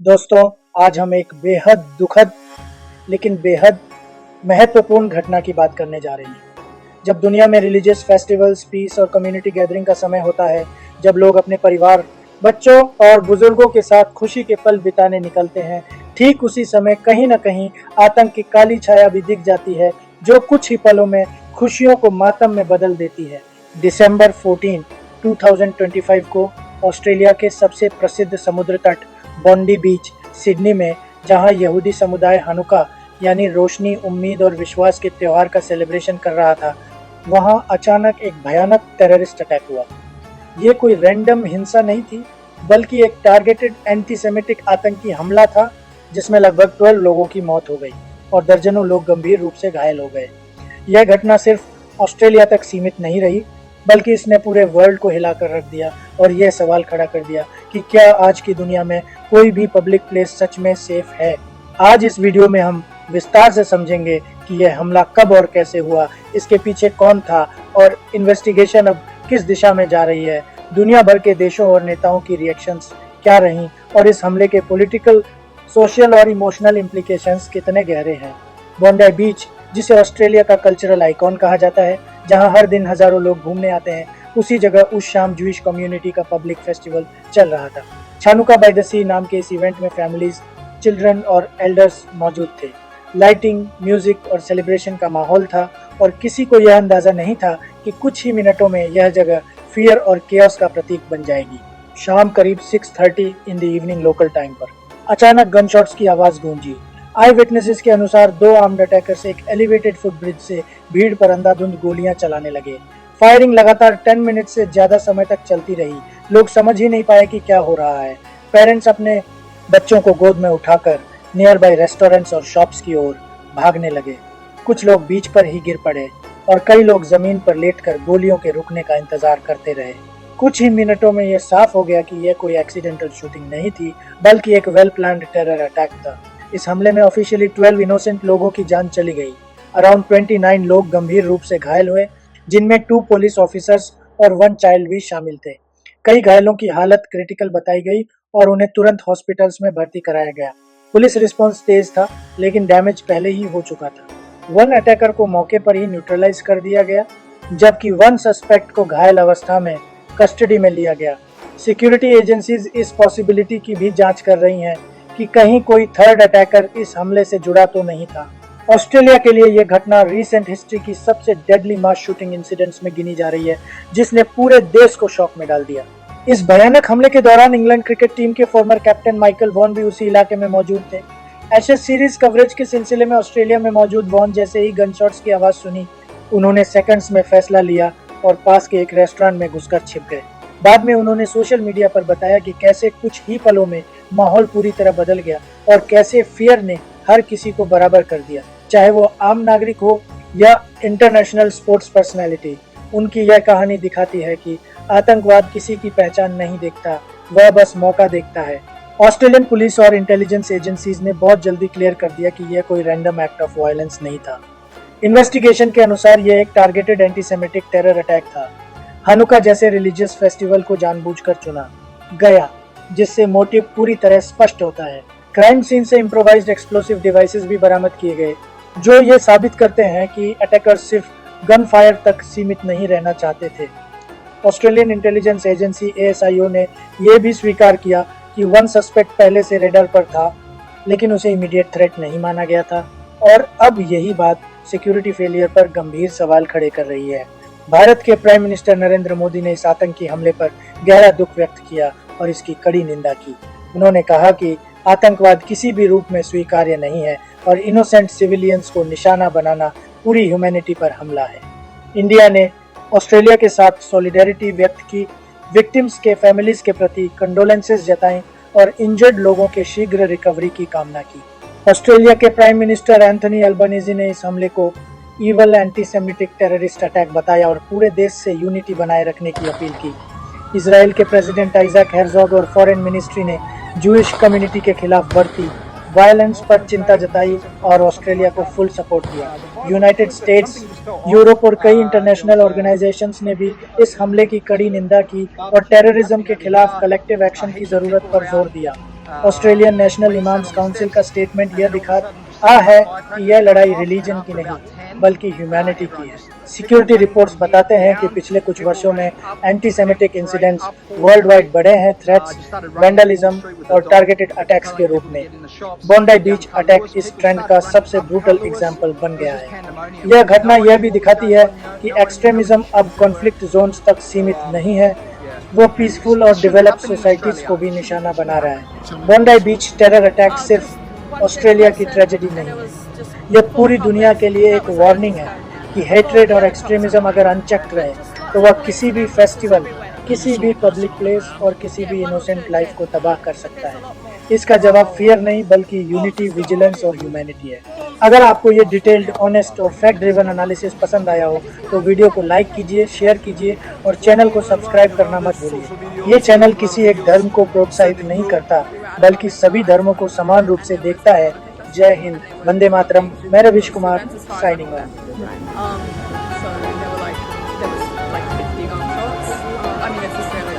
दोस्तों, आज हम एक बेहद दुखद लेकिन बेहद महत्वपूर्ण घटना की बात करने जा रहे हैं। जब दुनिया में रिलीजियस फेस्टिवल्स, पीस और कम्युनिटी गैदरिंग का समय होता है, जब लोग अपने परिवार, बच्चों और बुजुर्गों के साथ खुशी के पल बिताने निकलते हैं, ठीक उसी समय कहीं न कहीं आतंक की काली छाया भी दिख जाती है, जो कुछ ही पलों में खुशियों को मातम में बदल देती है। दिसंबर 14, 2025 को ऑस्ट्रेलिया के सबसे प्रसिद्ध समुद्र तट बॉन्डी बीच, सिडनी में, जहां यहूदी समुदाय हनुका यानी रोशनी, उम्मीद और विश्वास के त्योहार का सेलिब्रेशन कर रहा था, वहां अचानक एक भयानक टेररिस्ट अटैक हुआ। ये कोई रैंडम हिंसा नहीं थी, बल्कि एक टारगेटेड एंटीसेमिटिक आतंकी हमला था, जिसमें लगभग 12 लोगों की मौत हो गई और दर्जनों लोग गंभीर रूप से घायल हो गए। यह घटना सिर्फ ऑस्ट्रेलिया तक सीमित नहीं रही, बल्कि इसने पूरे वर्ल्ड को हिलाकर रख दिया और यह सवाल खड़ा कर दिया कि क्या आज की दुनिया में कोई भी पब्लिक प्लेस सच में सेफ है। आज इस वीडियो में हम विस्तार से समझेंगे कि यह हमला कब और कैसे हुआ, इसके पीछे कौन था और इन्वेस्टिगेशन अब किस दिशा में जा रही है, दुनिया भर के देशों और नेताओं की रिएक्शंस क्या रहीं और इस हमले के पॉलिटिकल, सोशल और इमोशनल इम्प्लीकेशंस कितने गहरे हैं। बॉन्डी बीच, जिसे ऑस्ट्रेलिया का कल्चरल आइकॉन कहा जाता है, जहां हर दिन हजारों लोग घूमने आते हैं, उसी जगह उस शाम ज्यूइश कम्युनिटी का पब्लिक फेस्टिवल चल रहा था। छानुका बाय द सी नाम के इस इवेंट में फैमिलीज, चिल्ड्रन और एल्डर्स मौजूद थे। लाइटिंग, म्यूजिक और सेलिब्रेशन का माहौल था और किसी को यह अंदाजा नहीं था कि कुछ ही मिनटों में यह जगह फियर और केओस का प्रतीक बन जाएगी। शाम करीब 6:30 in the evening local time पर अचानक गन शॉट्स की आवाज गूंजी। आई विटनेसेस के अनुसार 2 आर्म्ड अटैकर्स एक एलिवेटेड फुटब्रिज से भीड़ पर अंधाधुंध गोलियां चलाने लगे। फायरिंग लगातार 10 मिनट से ज्यादा समय तक चलती रही। लोग समझ ही नहीं पाए कि क्या हो रहा है। पेरेंट्स अपने बच्चों को गोद में उठाकर नियर बाय रेस्टोरेंट्स और शॉप्स की ओर भागने लगे। कुछ लोग बीच पर ही गिर पड़े और कई लोग जमीन पर लेटकर गोलियों के रुकने का इंतजार करते रहे। कुछ ही मिनटों में यह साफ हो गया कि यह कोई एक्सीडेंटल शूटिंग नहीं थी, बल्कि एक वेल प्लान्ड टेरर अटैक था। इस हमले में ऑफिशियली 12 इनोसेंट लोगों की जान चली गई। अराउंड 29 लोग गंभीर रूप से घायल हुए, जिनमें 2 पुलिस ऑफिसर्स और 1 चाइल्ड भी शामिल थे। कई घायलों की हालत क्रिटिकल बताई गई और उन्हें तुरंत हॉस्पिटल्स में भर्ती कराया गया। पुलिस रिस्पॉन्स तेज था, लेकिन डैमेज पहले ही हो चुका था। 1 अटैकर को मौके पर ही न्यूट्रलाइज कर दिया गया, जबकि 1 सस्पेक्ट को घायल अवस्था में कस्टडी में लिया गया। सिक्योरिटी एजेंसीज इस पॉसिबिलिटी की भी जांच कर रही हैं कि कहीं कोई थर्ड अटैकर इस हमले से जुड़ा तो नहीं था। ऑस्ट्रेलिया के लिए यह घटना रीसेंट हिस्ट्री की सबसे डेडली मास शूटिंग इंसिडेंट्स में गिनी जा रही है, जिसने पूरे देश को शॉक में डाल दिया। इस भयानक हमले के दौरान इंग्लैंड क्रिकेट टीम के फॉर्मर कैप्टन माइकल वॉन भी उसी इलाके में मौजूद थे। एशेज सीरीज कवरेज के सिलसिले में ऑस्ट्रेलिया में मौजूद वॉन जैसे ही गनशॉट्स की आवाज सुनी, उन्होंने सेकंड्स में फैसला लिया और पास के एक रेस्टोरेंट में घुसकर छिप गए। बाद में उन्होंने सोशल मीडिया पर बताया कि कैसे कुछ ही पलों में माहौल पूरी तरह बदल गया और कैसे फियर ने हर किसी को बराबर कर दिया, चाहे वो आम नागरिक हो या इंटरनेशनल स्पोर्ट्स पर्सनैलिटी। उनकी यह कहानी दिखाती है कि आतंकवाद किसी की पहचान नहीं देखता, वह बस मौका देखता है। ऑस्ट्रेलियन पुलिस और इंटेलिजेंस एजेंसीज ने बहुत जल्दी क्लियर कर दिया कि यह कोई रैंडम एक्ट ऑफ वायलेंस नहीं था। इन्वेस्टिगेशन के अनुसार यह एक टारगेटेड एंटीसेमिटिक टेरर अटैक था। हनुका जैसे रिलीजियस फेस्टिवल को जानबूझकर चुना गया, जिससे मोटिव पूरी तरह स्पष्ट होता है। क्राइम सीन से इम्प्रोवाइज्ड एक्सप्लोसिव डिवाइसेस भी बरामद किए गए, जो ये साबित करते हैं कि अटैकर्स सिर्फ गन फायर तक सीमित नहीं रहना चाहते थे। ऑस्ट्रेलियन इंटेलिजेंस एजेंसी ASIO ने यह भी स्वीकार किया कि 1 सस्पेक्ट पहले से रेडर पर था, लेकिन उसे इमीडिएट थ्रेट नहीं माना गया था और अब यही बात सिक्योरिटी फेलियर पर गंभीर सवाल खड़े कर रही है। भारत के प्राइम मिनिस्टर नरेंद्र मोदी ने इस आतंकी हमले पर गहरा दुख व्यक्त किया और इसकी कड़ी निंदा की। उन्होंने कहा कि आतंकवाद किसी भी रूप में स्वीकार्य नहीं है और इनोसेंट सिविलियंस को निशाना बनाना पूरी ह्यूमैनिटी पर हमला है। इंडिया ने ऑस्ट्रेलिया के साथ सॉलिडेरिटी व्यक्त की, विक्टिम्स के फैमिलीज के प्रति कंडोलेंसेस जताएं और इंजर्ड लोगों के शीघ्र रिकवरी की कामना की। ऑस्ट्रेलिया के प्राइम मिनिस्टर एंथनी अल्बनीजी ने इस हमले को ईवल एंटीसेमिटिक टेररिस्ट अटैक बताया और पूरे देश से यूनिटी बनाए रखने की अपील की। इजराइल के प्रेसिडेंट आइजैक हेरज़ोग और फॉरेन मिनिस्ट्री ने ज्यूइश कम्युनिटी के खिलाफ बढ़ती वायलेंस पर चिंता जताई और ऑस्ट्रेलिया को फुल सपोर्ट दिया। यूनाइटेड स्टेट्स, यूरोप और कई इंटरनेशनल ऑर्गेनाइजेशंस ने भी इस हमले की कड़ी निंदा की और टेररिज्म के खिलाफ कलेक्टिव एक्शन की जरूरत पर जोर दिया। ऑस्ट्रेलियन नेशनल इमाम्स काउंसिल का स्टेटमेंट यह दिखाता है कि यह लड़ाई रिलीजन की नहीं बल्कि ह्यूमैनिटी की है। सिक्योरिटी रिपोर्ट्स बताते हैं कि पिछले कुछ वर्षों में एंटीसेमिटिक इंसिडेंट्स वर्ल्ड वाइड बढ़े हैं, थ्रेट्स, वैंडलिज्म और टारगेटेड अटैक्स के रूप में। बोंडाई बीच अटैक इस ट्रेंड का सबसे ब्रूटल एग्जाम्पल बन गया है। यह घटना यह भी दिखाती है कि एक्सट्रीमिज्म अब कॉन्फ्लिक्ट जोन्स तक सीमित नहीं है, वो पीसफुल और डेवलप्ड सोसाइटीज को भी निशाना बना रहा है। बोंडाई बीच टेरर अटैक सिर्फ ऑस्ट्रेलिया की ट्रेजेडी नहीं है, यह पूरी दुनिया के लिए एक वार्निंग है कि हेट्रेड और एक्सट्रीमिज्म अगर अनचेक्ड रहे तो वह किसी भी फेस्टिवल, किसी भी पब्लिक प्लेस और किसी भी इनोसेंट लाइफ को तबाह कर सकता है। इसका जवाब फियर नहीं बल्कि यूनिटी, विजिलेंस और ह्यूमैनिटी है। अगर आपको ये डिटेल्ड, ऑनेस्ट और फैक्ट ड्रिवन एनालिसिस पसंद आया हो तो वीडियो को लाइक कीजिए, शेयर कीजिए और चैनल को सब्सक्राइब करना मत भूलिए। ये चैनल किसी एक धर्म को प्रोत्साहित नहीं करता बल्कि सभी धर्मों को समान रूप से देखता है। जय हिंद, वंदे मातरम। मैं Ravish Kumar, signing off. So there were like 50 gunshots. I mean, it's Australia.